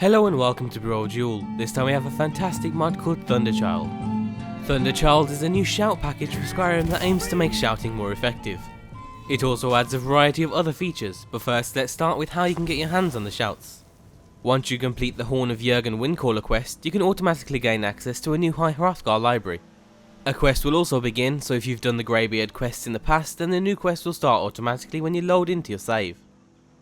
Hello and welcome to Brodual. This time we have a fantastic mod called Thunderchild. Thunderchild is a new shout package for Skyrim that aims to make shouting more effective. It also adds a variety of other features, but first let's start with how you can get your hands on the shouts. Once you complete the Horn of Jurgen Windcaller quest, you can automatically gain access to a new High Hrothgar library. A quest will also begin, so if you've done the Greybeard quests in the past, then the new quest will start automatically when you load into your save.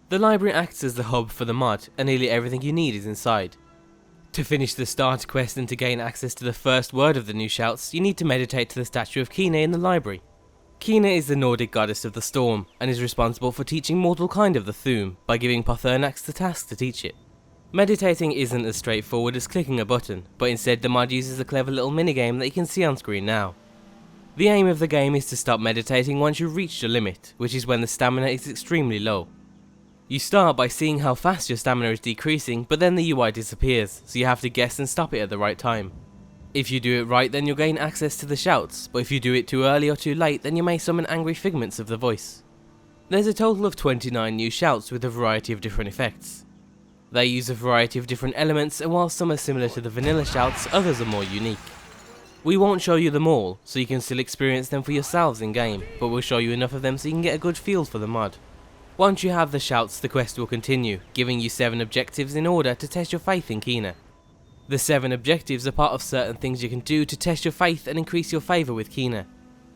The library acts as the hub for the mod, and nearly everything you need is inside. To finish the starter quest and to gain access to the first word of the new shouts, you need to meditate to the statue of Kine in the library. Kine is the Nordic goddess of the storm, and is responsible for teaching mortal kind of the Thu'um, by giving Pothernax the task to teach it. Meditating isn't as straightforward as clicking a button, but instead the mod uses a clever little minigame that you can see on screen now. The aim of the game is to stop meditating once you've reached your limit, which is when the stamina is extremely low. You start by seeing how fast your stamina is decreasing, but then the UI disappears, so you have to guess and stop it at the right time. If you do it right, then you'll gain access to the shouts, but if you do it too early or too late, then you may summon angry figments of the voice. There's a total of 29 new shouts with a variety of different effects. They use a variety of different elements, and while some are similar to the vanilla shouts, others are more unique. We won't show you them all, so you can still experience them for yourselves in game, but we'll show you enough of them so you can get a good feel for the mod. Once you have the shouts, the quest will continue, giving you 7 objectives in order to test your faith in Kine. The 7 objectives are part of certain things you can do to test your faith and increase your favour with Kine.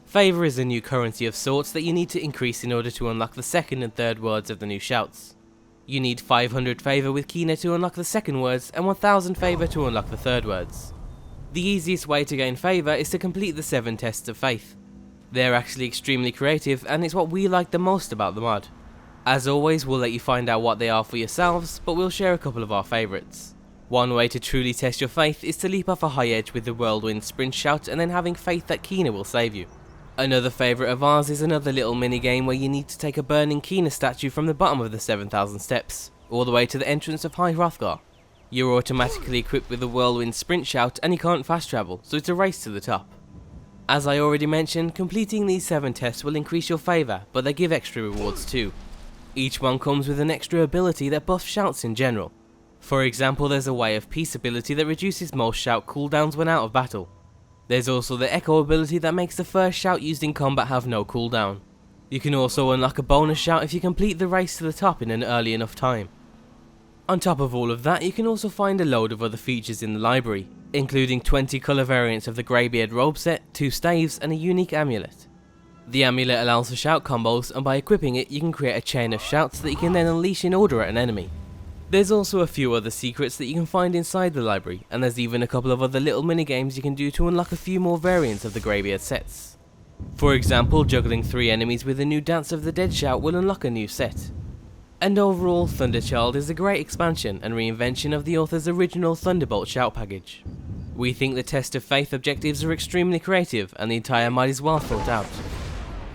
Favour is a new currency of sorts that you need to increase in order to unlock the second and third words of the new shouts. You need 500 favour with Kine to unlock the second words and 1000 favour to unlock the third words. The easiest way to gain favour is to complete the 7 tests of faith. They're actually extremely creative, and it's what we like the most about the mod. As always, we'll let you find out what they are for yourselves, but we'll share a couple of our favourites. One way to truly test your faith is to leap off a high edge with the whirlwind sprint shout and then having faith that Kine will save you. Another favourite of ours is another little minigame where you need to take a burning Kine statue from the bottom of the 7,000 steps, all the way to the entrance of High Hrothgar. You're automatically equipped with the whirlwind sprint shout and you can't fast travel, so it's a race to the top. As I already mentioned, completing these 7 tests will increase your favour, but they give extra rewards too. Each one comes with an extra ability that buffs shouts in general. For example, there's a Way of Peace ability that reduces most shout cooldowns when out of battle. There's also the Echo ability that makes the first shout used in combat have no cooldown. You can also unlock a bonus shout if you complete the race to the top in an early enough time. On top of all of that, you can also find a load of other features in the library, including 20 colour variants of the Greybeard robe set, 2 staves and a unique amulet. The amulet allows for shout combos, and by equipping it you can create a chain of shouts that you can then unleash in order at an enemy. There's also a few other secrets that you can find inside the library, and there's even a couple of other little minigames you can do to unlock a few more variants of the Greybeard sets. For example, juggling 3 enemies with a new Dance of the Dead shout will unlock a new set. And overall, Thunderchild is a great expansion and reinvention of the author's original Thunderbolt shout package. We think the Test of Faith objectives are extremely creative, and the entire mod is well thought out.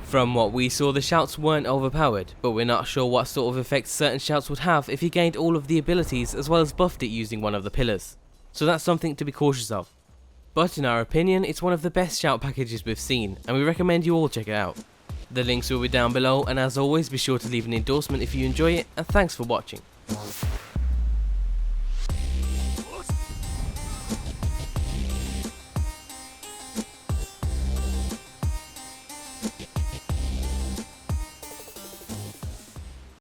From what we saw, the shouts weren't overpowered, but we're not sure what sort of effects certain shouts would have if you gained all of the abilities as well as buffed it using one of the pillars, so that's something to be cautious of. But in our opinion, it's one of the best shout packages we've seen, and we recommend you all check it out. The links will be down below, and as always, be sure to leave an endorsement if you enjoy it, and thanks for watching.